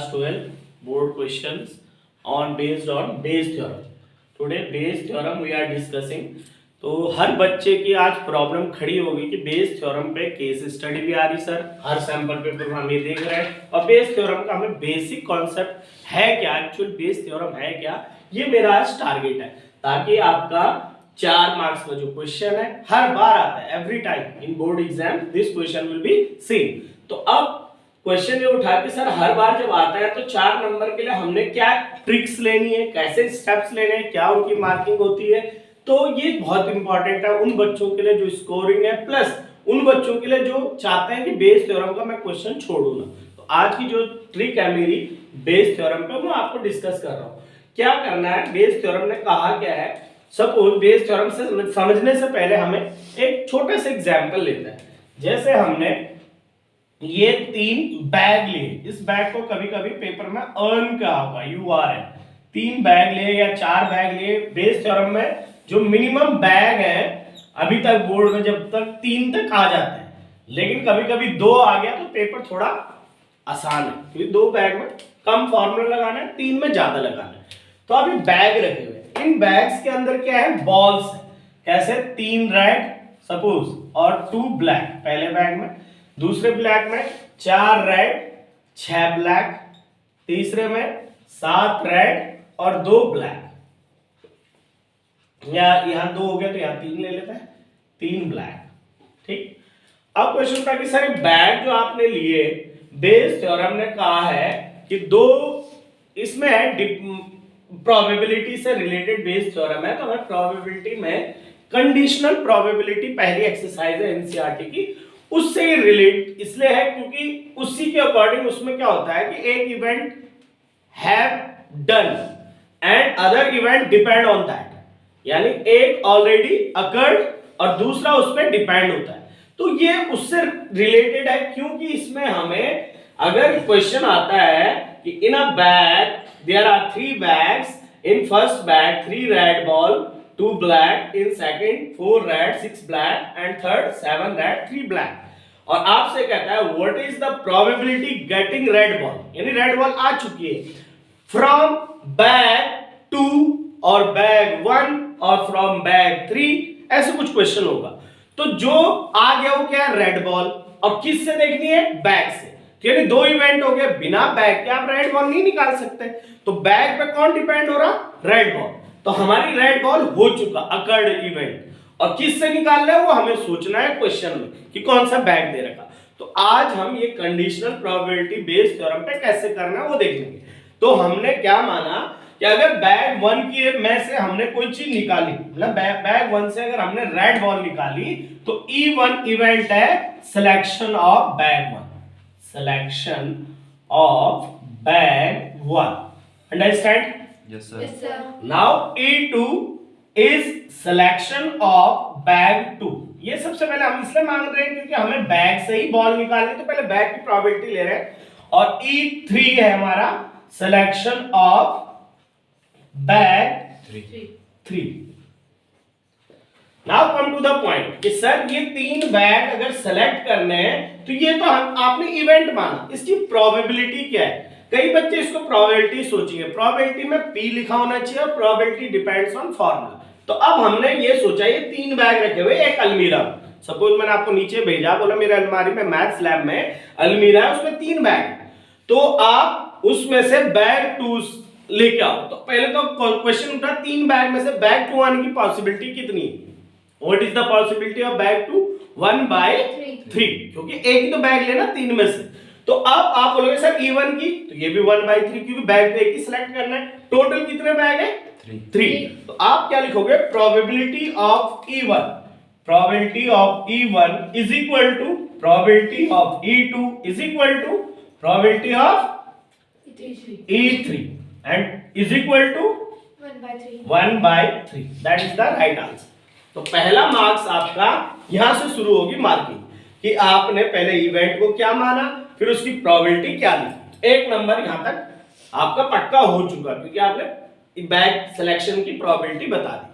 class 12 board questions on based on Bayes theorem. Today Bayes theorem we are discussing. तो हर बच्चे की आज problem खड़ी होगी कि बेस थ्योरम पे केस स्टडी भी आ रही सर, हर सैंपल पेपर में हम ये देख रहे हैं और बेस थ्योरम का हमें बेसिक कॉन्सेप्ट है क्या, एक्चुअल बेस थ्योरम है क्या, ये मेरा आज टारगेट है ताकि आपका 4 मार्क्स का जो क्वेश्चन है हर बार आता है, every time in board exam this question will be same. तो अब क्वेश्चन ये उठा के सर हर बार जब आता है तो 4 नंबर के लिए हमने क्या ट्रिक्स लेनी है, कैसे स्टेप्स लेने हैं, क्या उनकी मार्किंग होती है, तो ये बहुत इंपॉर्टेंट है उन बच्चों के लिए जो स्कोरिंग है, प्लस उन बच्चों के लिए जो चाहते हैं कि बेस थ्योरम का मैं क्वेश्चन छोड़ू ना। तो आज की जो ट्रिक है मेरी बेस थ्योरम पे मैं आपको डिस्कस कर रहा हूँ। क्या करना है, बेस थ्योरम ने कहा क्या है, सपोज बेस थ्योरम से समझने से पहले हमें एक छोटा सा एग्जांपल लेते हैं। जैसे हमने ये 3 बैग लिए, इस बैग को कभी कभी पेपर में अर्न कहा होगा, URN 3 बैग लिए या 4 बैग लिए। बेस थ्योरम में जो मिनिमम बैग है अभी तक बोर्ड में जब तक 3 तक आ जाते हैं, लेकिन कभी कभी 2 आ गया तो पेपर थोड़ा आसान है क्योंकि 2 बैग में कम फॉर्मूला लगाना है, 3 में ज्यादा लगाना है। तो अभी बैग रखे हुए, इन बैग्स के अंदर क्या है, बॉल्स है। कैसे, 3 रेड सपोज और 2 ब्लैक पहले बैग में, दूसरे ब्लैक में 4 रेड 6 ब्लैक, तीसरे में 7 रेड और 2 ब्लैक, या यहां 2 हो गया तो यहां 3 ले लेते हैं, 3 ब्लैक। ठीक, अब क्वेश्चन था कि सर बैग जो आपने लिए, बेस थ्योरम ने कहा है कि 2 इसमें है प्रोबेबिलिटी से रिलेटेड बेस थ्योरम है, तो हमें प्रोबेबिलिटी में कंडीशनल प्रोबेबिलिटी पहली एक्सरसाइज है एनसीईआरटी की, उससे ही रिलेट इसलिए है क्योंकि उसी के अकॉर्डिंग उसमें क्या होता है कि एक event have done and other event depend on that, यानी एक ऑलरेडी अकर्ड और दूसरा उस पर डिपेंड होता है। तो ये उससे रिलेटेड है क्योंकि इसमें हमें अगर क्वेश्चन आता है कि in a bag there are 3 bags, in first bag 3 red ball 2 black, in second 4 red 6 black and third 7 red 3 black, और आपसे कहता है what is the probability getting red ball, यानी रेड बॉल आ चुकी है फ्रॉम बैग 2 और bag 1 और फ्रॉम बैग 3, ऐसे कुछ क्वेश्चन होगा। तो जो आ गया वो क्या है, रेड बॉल, और किस से देखनी है, बैग से। तो यानी 2 इवेंट हो गए, बिना बैग के आप रेड बॉल नहीं निकाल सकते, तो बैग पे कौन डिपेंड हो रहा, रेड बॉल। तो हमारी रेड बॉल हो चुका अकर्ड इवेंट, और किस से निकालना है वो हमें सोचना है क्वेश्चन में कि कौन सा बैग दे रखा। तो आज हम ये कंडीशनल प्रोबेबिलिटी बेस्ड थ्योरम पे कैसे करना है वो देख लेंगे। तो हमने क्या माना कि अगर बैग 1 की में से हमने कोई चीज निकाली, मतलब बैग 1 से अगर हमने रेड बॉल निकाली, तो E1 इवेंट है selection of bag 1, selection of bag 1, understand? Yes, sir. Yes, sir. Now E2 is selection of bag 2। ये सबसे पहले हम इसलिए मांग रहे हैं क्योंकि हमें बैग से ही बॉल निकालनी, तो पहले बैग की प्रोबेबिलिटी ले रहे हैं, और E3 है हमारा selection of bag 3। Now come to the point कि सर ये 3 बैग अगर सेलेक्ट करने हैं तो ये तो आपने इवेंट माना, इसकी प्रोबेबिलिटी क्या है। कई बच्चे इसको प्रोबेबिलिटी सोचेंगे, प्रोबेबिलिटी में P लिखा होना चाहिए और प्रोबेबिलिटी डिपेंड्स ऑन फॉर्मूला। तो अब हमने ये सोचा ये 3 बैग रखे हुए एक अलमीरा, सपोज मैंने आपको नीचे भेजा, बोला मेरे अलमारी में मैथ्स लैब में अलमीरा है, उसमें 3 बैग है, तो आप उसमें से बैग 2 लेके आओ। तो पहले तो क्वेश्चन उठा 3 बैग में से बैग 2 आने की पॉसिबिलिटी कितनी है, what is the possibility of bag 2, 1/3, क्योंकि एक ही तो बैग लेना 3 में से। तो अब आप बोलोगे सर E1 की, तो ये भी 1/3 क्योंकि बैग तो एक ही सिलेक्ट करना है, टोटल कितने बैग है, 3। तो आप क्या लिखोगे, probability of E1, probability of E1 is equal to probability of E2 is equal to probability of E3 and is equal to 1/3. That is the right answer. तो पहला मार्क्स आपका यहां से शुरू होगी मार्किंग कि आपने पहले इवेंट को क्या माना, फिर उसकी प्रोबेबिलिटी क्या ली। 1 नंबर यहां तक आपका पक्का हो चुका क्योंकि आपने बैग सिलेक्शन की प्रोबेबिलिटी बता दी।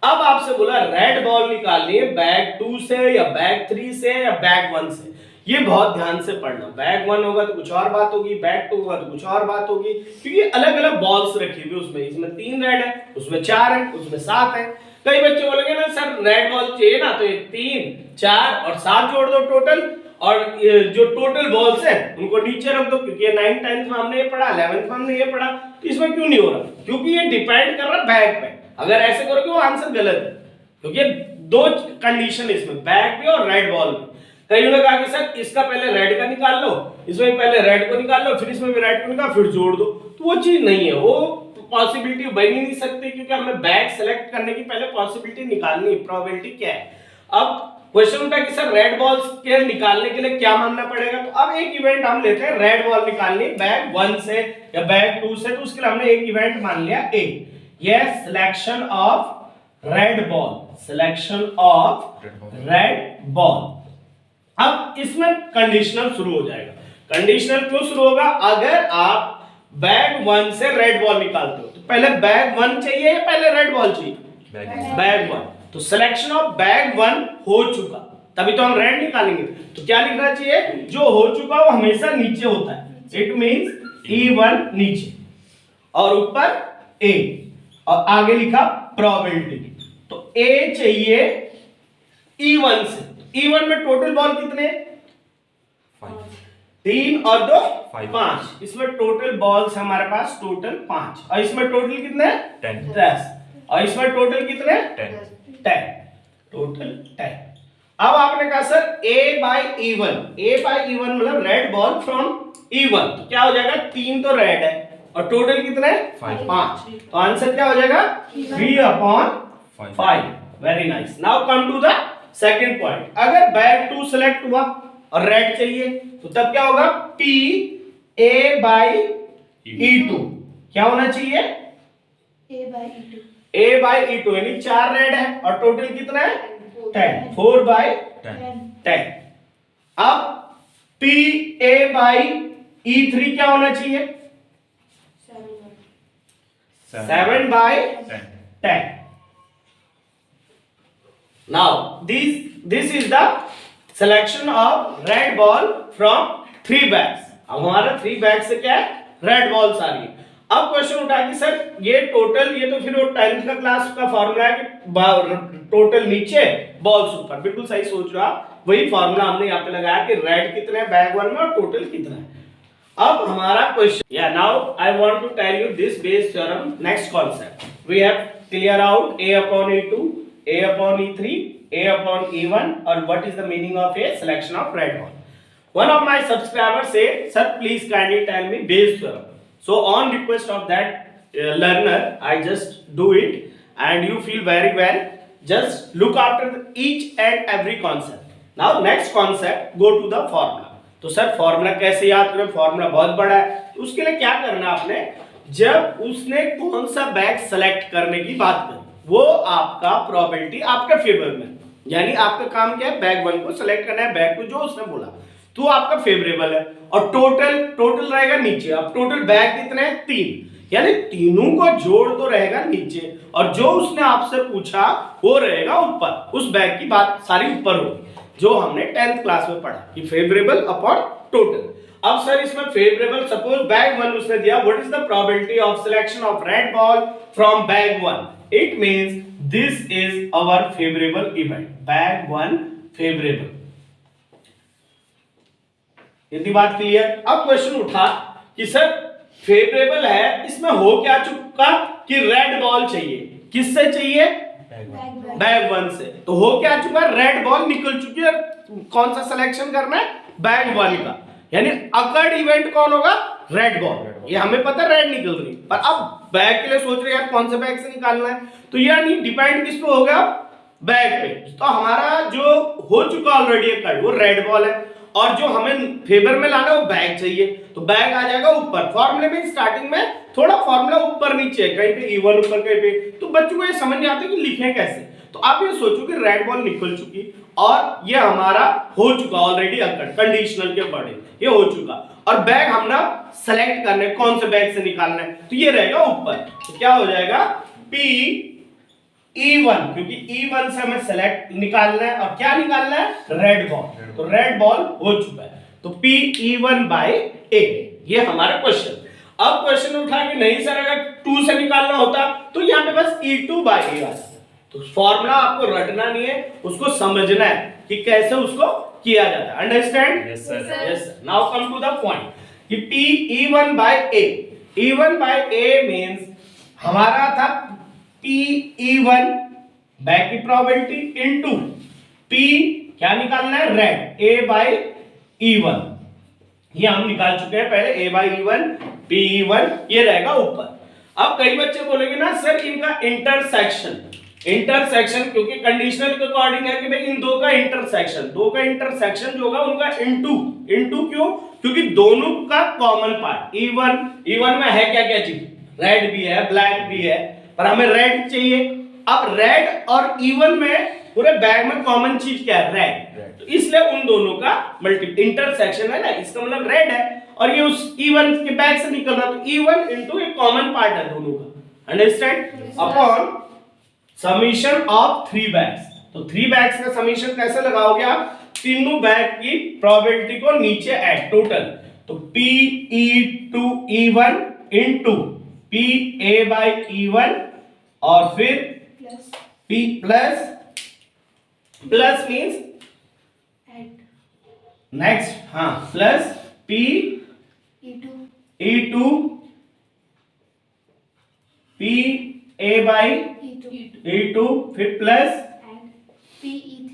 अब आपसे बोला रेड बॉल निकालनी है बैग 2 से या बैग 3 से या बैग 1 से, ये बहुत ध्यान से पढ़ना। बैग 1 होगा तो कुछ और बात होगी, बैग 2 होगा तो कुछ और बात होगी, क्योंकि अलग अलग बॉल्स रखी हुई उसमें, इसमें 3 रेड है, उसमें 4 है, उसमें 7 है। कई बच्चे बोलेंगे ना सर रेड बॉल चाहिए ना, तो ये 3 4 और 7 जोड़ दो टोटल, और जो टोटल बॉल्स है उनको नीचे रख दो, क्योंकि 9th 10th में हमने ये पढ़ा, 11th में हमने ये पढ़ा, तो इसमें क्यों नहीं हो रहा? क्योंकि ये डिपेंड कर रहा है बैग पे। अगर ऐसे करोगे वो आंसर गलत है, क्योंकि दो कंडीशन है इसमें, बैग पे और रेड बॉल पे। कई लोग कहा कि सर इसका पहले रेड का निकाल लो, इसमें पहले रेड को निकाल लो, फिर इसमें भी रेड को निकाल, फिर जोड़ दो, तो वो चीज नहीं है, वो पॉसिबिलिटी बन ही नहीं सकती, क्योंकि हमें बैग सेलेक्ट करने की पहले पॉसिबिलिटी निकालनी है, प्रोबेबिलिटी क्या है। अब क्वेश्चन उठा कि सर रेड बॉल्स के निकालने के लिए क्या मानना पड़ेगा, तो अब एक इवेंट हम लेते हैं रेड बॉल निकालनी बैग 1 से या बैग 2 से, तो उसके लिए हमने एक इवेंट मान लिया ए, ये selection of red ball, selection of red ball. अब इसमें कंडीशनल शुरू हो जाएगा। कंडीशनल क्यों शुरू होगा? अगर आप बैग 1 से रेड बॉल निकालते हो तो पहले बैग 1 चाहिए या पहले रेड बॉल चाहिए? बैग 1। तो सिलेक्शन ऑफ बैग 1 हो चुका, तभी तो हम रेड निकालेंगे। तो क्या लिखना चाहिए? जो हो चुका वो हमेशा नीचे होता है। इट मींस E1 नीचे और ऊपर A, और आगे लिखा प्रोबेबिलिटी। तो A चाहिए E1 से। E1 में टोटल बॉल कितने? 3 और 2 5। इसमें टोटल बॉल्स हमारे पास टोटल 5, और इसमें टोटल कितने? 10। और इसमें टोटल कितने? 10। टोटल 10। अब आपने कहा sir A by E1, A by E1 मतलब रेड बॉल फ्रॉम E1, तो क्या हो जाएगा? 3 तो रेड है और टोटल कितने? 5। तो आंसर क्या हो जाएगा? 3/5। Very nice. Now come to the second point. अगर बैग 2 सेलेक्ट हुआ और रेड चाहिए तो तब क्या होगा? P A by E2 क्या होना चाहिए? A by E2, A by E2 यानी 4 रेड है और टोटल कितना है? 10। 4 by 10। अब P A by E3 क्या होना चाहिए? 7 by 10। Now this is the selection of red ball from 3 bags। अब हमारा 3 बैग से क्या है? रेड बॉल्स आ रही है। अब क्वेश्चन उठा कि सर ये टोटल, ये तो फिर वो 10th का क्लास का फॉर्मूला है कि टोटल नीचे बॉल्स ऊपर। बिल्कुल सही सोच रहे हो आप, वही फॉर्मूला हमने यहाँ पे लगाया कि रेड कितने हैं बैग 1 में और टोटल कितना है। अब हमारा क्वेश्चन, या now I want to tell you this Bayes theorem. Next concept we have clear out A upon E2, A upon E3, A upon E1, or what is the meaning of a selection of red ball. One of my subscribers said, sir please kindly tell me Bayes theorem. So on request of that learner I just do it, and you feel very well. Just look after each and every concept. Now next concept, go to the formula. तो sir formula कैसे याद करें? Formula बहुत बड़ा है, तो उसके लिए क्या करना आपने? जब उसने कौन सा बैग सेलेक्ट करने की बात करी, वो आपका प्रोबेबिलिटी आपके फेवर में, यानी आपका काम क्या है? बैग 1 को सेलेक्ट करना है, बैग 2 जो उसने बोला तो आपका फेवरेबल है, और टोटल रहेगा नीचे। अब टोटल बैग कितने हैं? 3, यानी तीनों को जोड़ तो रहेगा नीचे, और जो उसने आपसे पूछा वो रहेगा ऊपर। उस बैग की बात सारी ऊपर होगी, जो हमने 10th क्लास में पढ़ा कि फेवरेबल अपॉन टोटल। अब सर इसमें फेवरेबल, सपोज बैग 1 उसने दिया, what is the probability of selection of red ball from bag 1? It means this is our favourable event, bag 1 favourable. इतनी बात क्लियर? अब क्वेश्चन उठा कि सर फेवरेबल है, इसमें हो क्या चुका कि रेड बॉल चाहिए। किससे चाहिए? बैग 1 से। तो हो क्या चुका? रेड बॉल निकल चुकी है। कौन सा सिलेक्शन करना है? बैग 1 का, यानी अकर्ड इवेंट कौन होगा? Red ball. ये हमें पता रेड निकल रही, पर अब बैग के लिए सोच रहे यार कौन से बैग से निकालना है, तो यानी डिपेंड किस पे हो गया? बैग पे। तो हमारा जो हो चुका ऑलरेडी अकर्ड वो रेड बॉल है, और जो हमें फेवर में लाना है वो बैग चाहिए, तो बैग आ जाएगा ऊपर। फॉर्मूले में स्टार्टिंग में थोड़ा फॉर्मूला ऊपर नीचे, कहीं पे E1 ऊपर, कहीं पे, तो बच्चों को ये समझ नहीं आता कि लिखें कैसे। तो आप ये सोचो कि रेड बॉल निकल चुकी और ये हमारा हो चुका ऑलरेडी अकर्ड, कंडीशनल के अकॉर्डिंग ये हो चुका, और बैग हमने सेलेक्ट करना है कौन से बैग से निकालना है, तो ये रहेगा ऊपर। तो क्या हो जाएगा? P E1, क्योंकि E1 से हमें सेलेक्ट निकालना है और क्या निकालना है, रेड बॉल। तो रेड बॉल हो चुका है, तो P E1 by A, ये हमारा क्वेश्चन। अब क्वेश्चन उठा कि नहीं सर अगर 2 से निकालना होता तो यहाँ पे बस E2 by A आता। तो फॉर्मूला आपको रटना नहीं है, उसको समझना है कि कैसे उसको किया जाता है। Understand? Yes sir. Yes sir. Now come to the point कि P E1 by A, E1 by A means हमारा था P E1 बैक की प्रोबेबिलिटी इनटू P क्या निकालना है, रेड, A by E1, ये हम निकाल चुके हैं पहले, A by E1 P E1 ये रहेगा ऊपर। अब कई बच्चे बोलेंगे ना सर इनका इंटरसेक्शन, क्योंकि कंडीशनल के अकॉर्डिंग है कि भाई इन दो का इंटरसेक्शन जो होगा उनका इनटू क्यों, क्योंकि दोनों का कॉमन पार्ट E1 में है क्या चीज, रेड भी है ब्लैक भी है, पर हमें रेड चाहिए। अब रेड और E1 में पूरे बैग में कॉमन चीज क्या है, रेड, तो इसलिए उन दोनों का इंटरसेक्शन है ना, इसका मतलब रेड है और ये उस E1 के बैग से निकल रहा, तो E1 इनटू एक कॉमन पार्ट है दोनों का। Understand? Upon summation of 3 bags, तो 3 बैग्स का समीशन कैसे लगाओगे आप, तीनों बैग की प्रोबेबिलिटी को नीचे ऐड टोटल, तो P E2 E1 into P A by E1 और फिर plus P plus means add next, हाँ plus P E2 P A by E2 फिर plus and P E3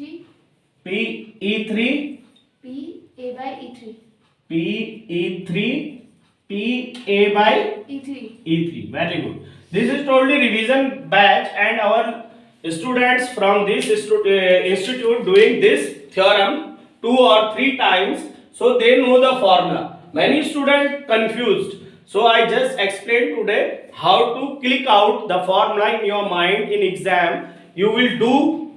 P E3 P A by E3 P E3 P A by E3 very good. This is totally revision batch and our students from this institute doing this theorem 2 or 3 times, so they know the formula. Many students confused, so I just explained today how to click out the formula in your mind in exam. You will do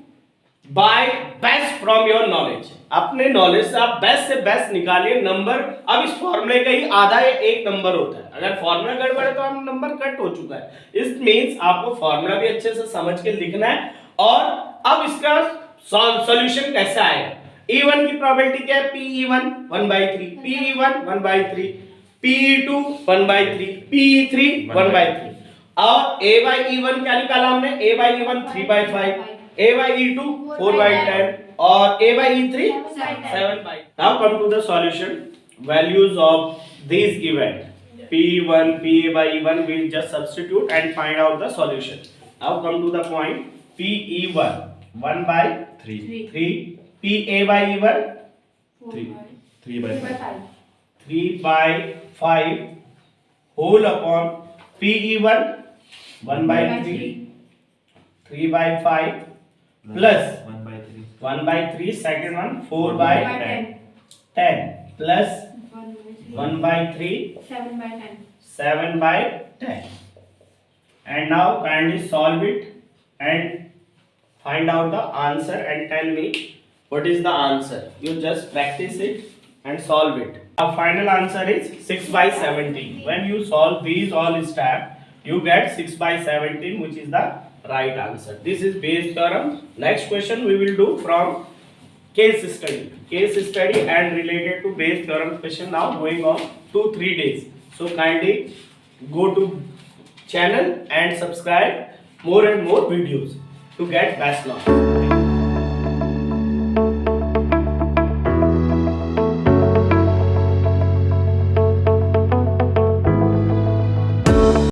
by best from your knowledge. अपने knowledge से आप best से best निकालिए number. अब इस फॉर्मूले का ही आधा या 1 नंबर होता है, अगर फॉर्मूला गड़बड़ है तो आप नंबर कट हो चुका है। इस मींस आपको फॉर्मूला भी अच्छे से समझ के लिखना है। और अब इसका सॉल्यूशन कैसे आएगा, E1 की प्रोबेबिलिटी क्या है, PE1 1/3, PE1 1/3, PE2 1/3, PE3 1/3 और A by E1 क्या निकाला हमने, A by E1 3/5, A by E2 4/10 और A by E3 7/5. Now come to the solution. Values of these event P1 PA by E1 we'll just substitute and find out the solution. Now come to the point. PE1 1/3, PA by E1 3/5 whole upon PE1 1/3 3/5 plus 1/3 second one 4/10 plus 1/3 7/10 and now kindly solve it and find out the answer and tell me what is the answer. You just practice it and solve it. Our final answer is 6/17. When you solve these all steps you get 6/17 which is the right answer. This is Bayes theorem. Next question we will do from case study and related to Bayes theorem question now going on 2-3 days. So kindly go to channel and subscribe more and more videos to get best knowledge.